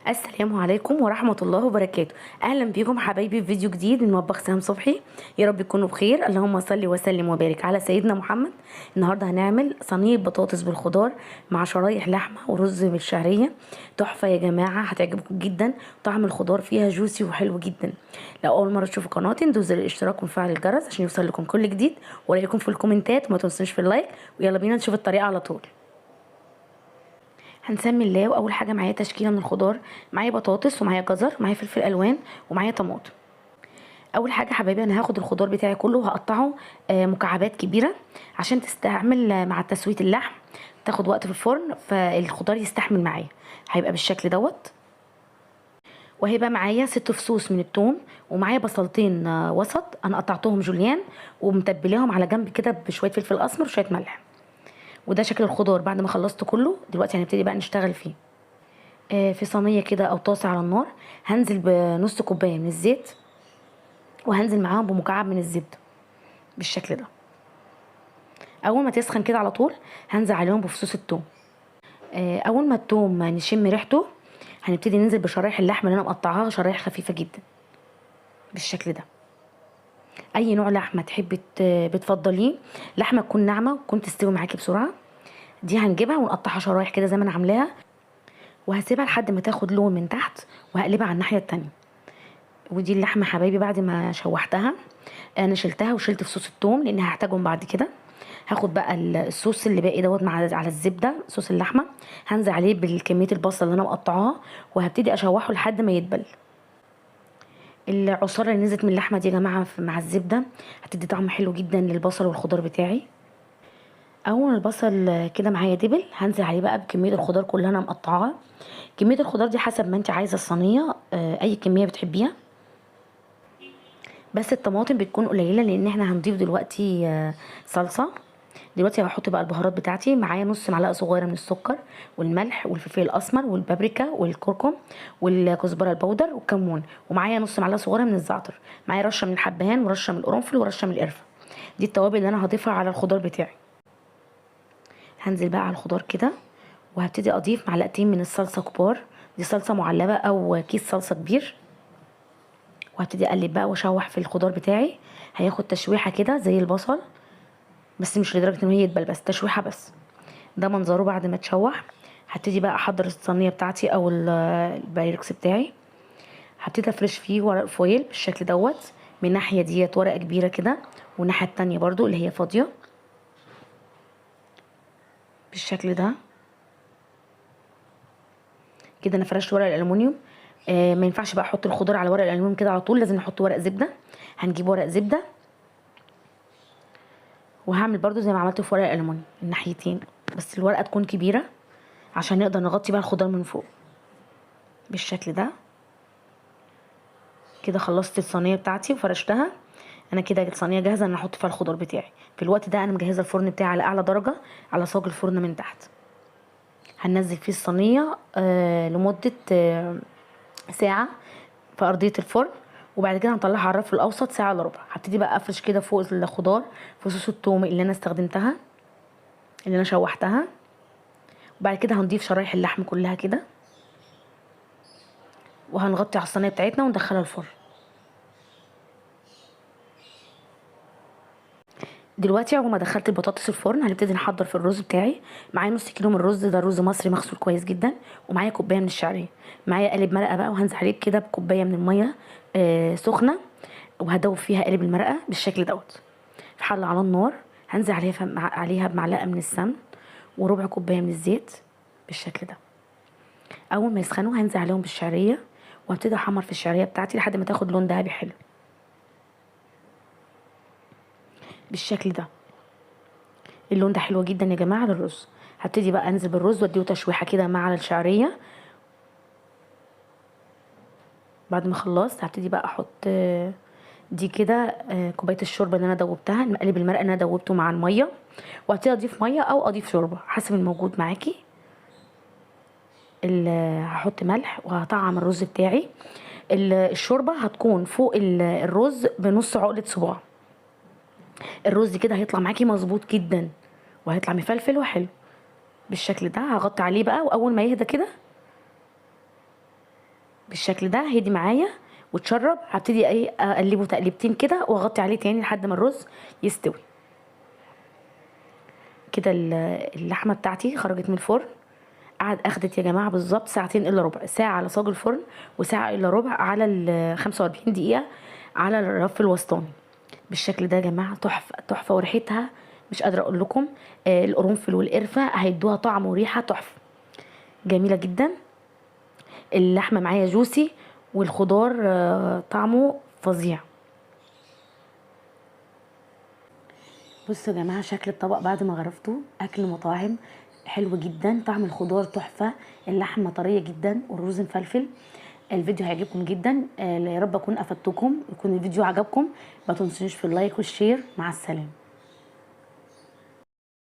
السلام عليكم ورحمة الله وبركاته. أهلا بكم حبايبي في فيديو جديد من مطبخ سهام صبحي. يا رب تكونوا بخير. اللهم صل وسلم وبارك على سيدنا محمد. النهاردة هنعمل صينية بطاطس بالخضار مع شرايح لحمة ورز بالشعرية. تحفة يا جماعة، هتعجبكم جدا. طعم الخضار فيها جوسي وحلو جدا. لو أول مرة تشوفوا قناتي ندوس زر الاشتراك وفعل الجرس عشان يوصل لكم كل جديد، ورايكم في الكومنتات وما تنسوش في اللايك. ويلا بينا نشوف الطريقة على طول. هنسمي الله. واول حاجه معايا تشكيله من الخضار، معايا بطاطس ومعايا جزر، معايا فلفل الوان ومعايا طماطم. اول حاجه حبايبي انا هاخد الخضار بتاعي كله وهقطعه مكعبات كبيره عشان تستعمل مع تسويه اللحم. تاخد وقت في الفرن فالخضار يستحمل معايا. هيبقى بالشكل دوت. وهيبقى معايا 6 فصوص من الثوم، ومعايا بصلتين وسط انا قطعتهم جوليان ومتبلاهم على جنب كده بشويه فلفل اسمر وشويه ملح. وده شكل الخضار بعد ما خلصته كله. دلوقتي هنبتدي بقى نشتغل فيه. في صينيه كده او طاسه على النار هنزل بنص كوبايه من الزيت، وهنزل معاهم بمكعب من الزبده بالشكل ده. اول ما تسخن كده على طول هنزل عليهم بفصوص الثوم. اول ما الثوم نشم ريحته هنبتدي ننزل بشرايح اللحمه اللي انا مقطعاها شرايح خفيفه جدا بالشكل ده. اي نوع لحمه تحبي بتفضليه، لحمه تكون ناعمه وتكون تستوي معاكي بسرعه. دي هنجيبها ونقطعها شرايح كده زي ما انا عاملاها، وهسيبها لحد ما تاخد لون من تحت، وهقلبها على الناحيه التانية. ودي اللحمه حبايبي بعد ما شوحتها انا شلتها وشلت فصوص الثوم لان هحتاجهم بعد كده. هاخد بقى الصوص اللي باقي دوت مع على الزبده، صوص اللحمه هنزل عليه بالكميه البصل اللي انا مقطعاها، وهبتدي اشوحه لحد ما يدبل. العصاره اللي نزلت من اللحمه دي يا جماعه مع الزبده هتدي طعم حلو جدا للبصل والخضار بتاعي. اول ما البصل كده معايا دبل هنزل عليه بقى بكميه الخضار كلها انا مقطعاها. كميه الخضار دي حسب ما انت عايزه الصينيه، اي كميه بتحبيها. بس الطماطم بتكون قليله لان احنا هنضيف دلوقتي صلصه. دلوقتي هحط بقى البهارات بتاعتي. معايا نص معلقه صغيره من السكر والملح والفلفل الاسمر والبابريكا والكركم والكزبره البودر والكمون، ومعايا نص معلقه صغيره من الزعتر. معايا رشه من الحبهان ورشه من القرنفل ورشه من القرفه. دي التوابل اللي انا هضيفها على الخضار بتاعي. هنزل بقى على الخضار كده، وهبتدي اضيف معلقتين من الصلصه كبار. دي صلصه معلبه او كيس صلصه كبير. وهبتدي اقلب بقى واشوح في الخضار بتاعي. هياخد تشويحه كده زي البصل، بس مش لدرجه انه يدبل، بس تشويحه بس. ده منظره بعد ما اتشوح. هبتدي بقى احضر الصينيه بتاعتي او البايركس بتاعي. هبتدي افرش فيه ورق فويل بالشكل دوت. من الناحيه ديت ورقه كبيره كده، والناحيه التانية برضو اللي هي فاضيه بالشكل ده. كده انا فرشت ورق الالومنيوم. ما ينفعش بقى احط الخضار على ورق الالومنيوم كده على طول، لازم نحط ورق زبده. هنجيب ورق زبده، وهعمل برضو زي ما عملت في ورق الالومنيوم الناحيتين، بس الورقه تكون كبيره عشان نقدر نغطي بقى الخضار من فوق بالشكل ده. كده خلصت الصينيه بتاعتي وفرشتها. انا كده الصينيه جاهزه ان احط فيها الخضار بتاعي. في الوقت ده انا مجهزه الفرن بتاعي على اعلى درجه على صاج الفرن من تحت. هننزل فيه الصينيه لمده ساعه في ارضيه الفرن، وبعد كده هنطلعها على الرف الاوسط ساعه الا ربع. هبتدي بقى افرش كده فوق الخضار فصوص الثوم اللي انا استخدمتها اللي انا شوحتها. وبعد كده هنضيف شرايح اللحم كلها كده، وهنغطي على الصينيه بتاعتنا وندخلها الفرن. دلوقتي اول ما دخلت البطاطس الفرن هنبتدي نحضر في الرز بتاعي. معايا نص كيلو من الرز، ده رز مصري مغسول كويس جدا، ومعايا كوبايه من الشعريه. معايا قالب مرقه بقى، وهنزل عليه كده بكوبايه من الميه سخنه، وهدوب فيها قالب المرقه بالشكل دوت. في حله على النار هنزل عليها بمعلقه من السمن وربع كوبايه من الزيت بالشكل ده. اول ما يسخنوا هنزل عليهم بالشعريه، وهبتدي احمر في الشعريه بتاعتي لحد ما تاخد لون دهبي حلو بالشكل ده. اللون ده حلو جدا يا جماعه للرز. هبتدي بقى انزل بالرز واديه تشويحه كده مع الشعريه. بعد ما خلصت هبتدي بقى احط دي كده كوبايه الشوربه اللي انا دوبتها، المقلب المرقه اللي انا دوبته مع الميه. وهبتدي اضيف ميه او اضيف شوربه حسب الموجود معاكي. هحط ملح وهطعم الرز بتاعي. الشوربه هتكون فوق الرز بنص عقله صباع. الرز كده هيطلع معاكي مظبوط جدا، وهيطلع مفلفل وحلو بالشكل ده. هغطي عليه بقى، واول ما يهدى كده بالشكل ده. هدي معايا وتشرب. هبتدي ايه اقلبه تقليبتين كده واغطي عليه تاني لحد ما الرز يستوي. كده اللحمه بتاعتي خرجت من الفرن. اخدت يا جماعه بالظبط ساعتين الا ربع، ساعه على صاج الفرن وساعه الا ربع على ال 45 دقيقه على الرف الوسطاني. بالشكل ده يا جماعه تحفه تحفه، وريحتها مش قادره اقول لكم. القرنفل والقرفه هيدوها طعم وريحه تحفه جميله جدا. اللحمه معايا جوسي والخضار طعمه فظيع. بصوا يا جماعه شكل الطبق بعد ما غرفته. اكل مطاعم حلو جدا، طعم الخضار تحفه، اللحمه طريه جدا والرز مفلفل. الفيديو هيعجبكم جدا. يا رب اكون افدتكم، يكون الفيديو عجبكم. ما تنسونيش في اللايك والشير. مع السلامه.